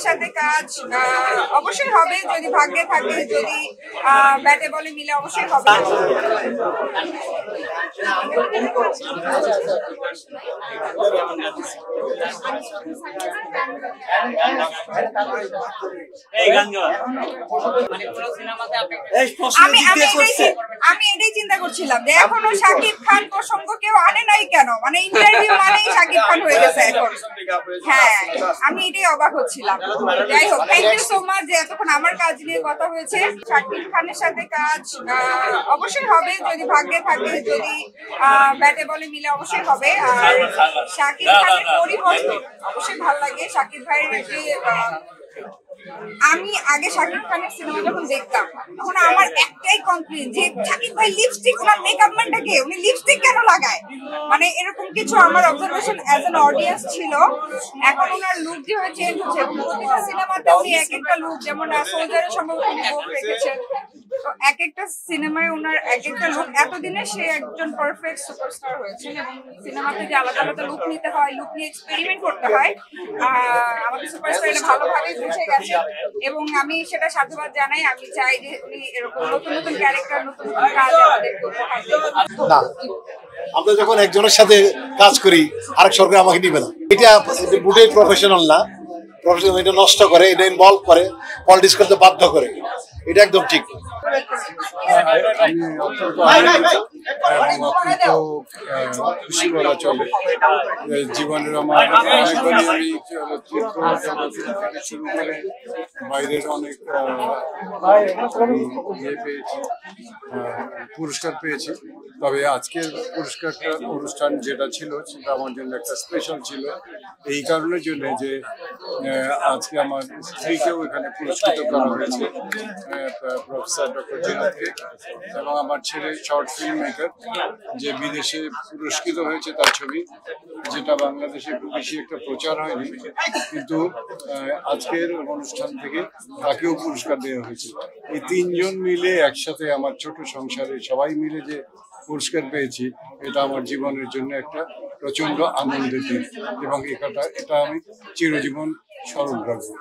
খানের সাথে কাজ অবশ্যই হবে, যদি ভাগ্যে থাকে, যদি ব্যাটে বলে মিলে অবশ্যই হবে। আমি এটাই চিন্তা করছিলাম যে এখনো শাকিব খান প্রসঙ্গ কেউ আনে নাই কেন, মানে ইন্টারভিউ মানেই শাকিব খান হয়ে গেছে এখন। হ্যাঁ, আমি এটাই অবাক হচ্ছিলাম। যাই হোক, থ্যাংক ইউ সো মাচ যে এতক্ষণ আমার কাজ নিয়ে কথা হয়েছে। শাকিব খানের সাথে কাজ অবশ্যই হবে, যদি ভাগ্যে থাকে, যদি ব্যাটে বলে মিলে অবশ্যই হবে। আর শাকিব খানের পরিবর্তন অবশ্যই ভালো লাগে। শাকিব ভাইয়ের যে আমি আগে শাকিব খানের সিনেমা যখন দেখতাম তখন আমার একটাই কমপ্লেইন যে শাকিব ভাই লিপস্টিক, ওনার মেকআপ ম্যানটাকে উনি লিপস্টিক কেন লাগায়, মানে এরকম কিছু আমার অবজারভেশন অ্যাজ অ্যান অডিয়েন্স ছিল। এখন ওনার লুক যেভাবে চেঞ্জ হচ্ছে এবং প্রতিটা সিনেমাতে উনি এক একটা লুক, যেমন সোলজারের সম্ভবত উনি বোক রেখেছেন, তো এক একটা সিনেমায় ওনার এক একটা লুক, এতদিনে সে একজন পারফেক্ট সুপারস্টার হয়েছেন। এবং সিনেমাতে যে আলাদা আলাদা লুক নিতে হয়, লুক নিয়ে এক্সপেরিমেন্ট করতে হয়, আমাদের সুপারস্টার এটা ভালোভাবে বুঝে গেছে এবং আমি সেটা সাধুবাদ জানাই। আমি চাই যে উনি এরকম নতুন নতুন ক্যারেক্টার, নতুন নতুন কাজ আমাদেরকে উপহার দেন। না, আমরা যখন একজনের সাথে কাজ করি আরেক সরকার আমাকে নিবে না। এটা বুটের প্রফেশনাল না, প্রফেশনাল এটা নষ্ট করে, এটা ইনভলভ করে, পলিটিক্স করতে বাধ্য করে, এটা একদম ঠিক। খুশি বলা চলে। জীবনের আমার অনেকবারই আমি চলচ্চিত্র থেকে শুরু করে বাইরের অনেক পেয়েছি, পুরস্কার পেয়েছি। তবে আজকের পুরস্কারটা অনুষ্ঠান যেটা ছিল সেটা আমার জন্য একটা স্পেশাল ছিল, এই কারণের জন্য যে আজকে আমার স্ত্রীকেও এখানে পুরস্কৃত করা হয়েছে, প্রফেসর ডক্টর জিনাতকে, এবং আমার ছেলে শর্ট ফিল্ম মেকার যে বিদেশে পুরস্কৃত হয়েছে তার ছবি, যেটা বাংলাদেশে খুব বেশি একটা প্রচার হয়নি, কিন্তু আজকের অনুষ্ঠান থেকে তাকেও পুরস্কার দেওয়া হয়েছে। এই তিনজন মিলে একসাথে আমার ছোট সংসারে সবাই মিলে যে পুরস্কার পেয়েছি, এটা আমার জীবনের জন্য একটা প্রচন্ড আনন্দের দিন এবং এটা আমি চিরজীবন স্মরণ রাখবো।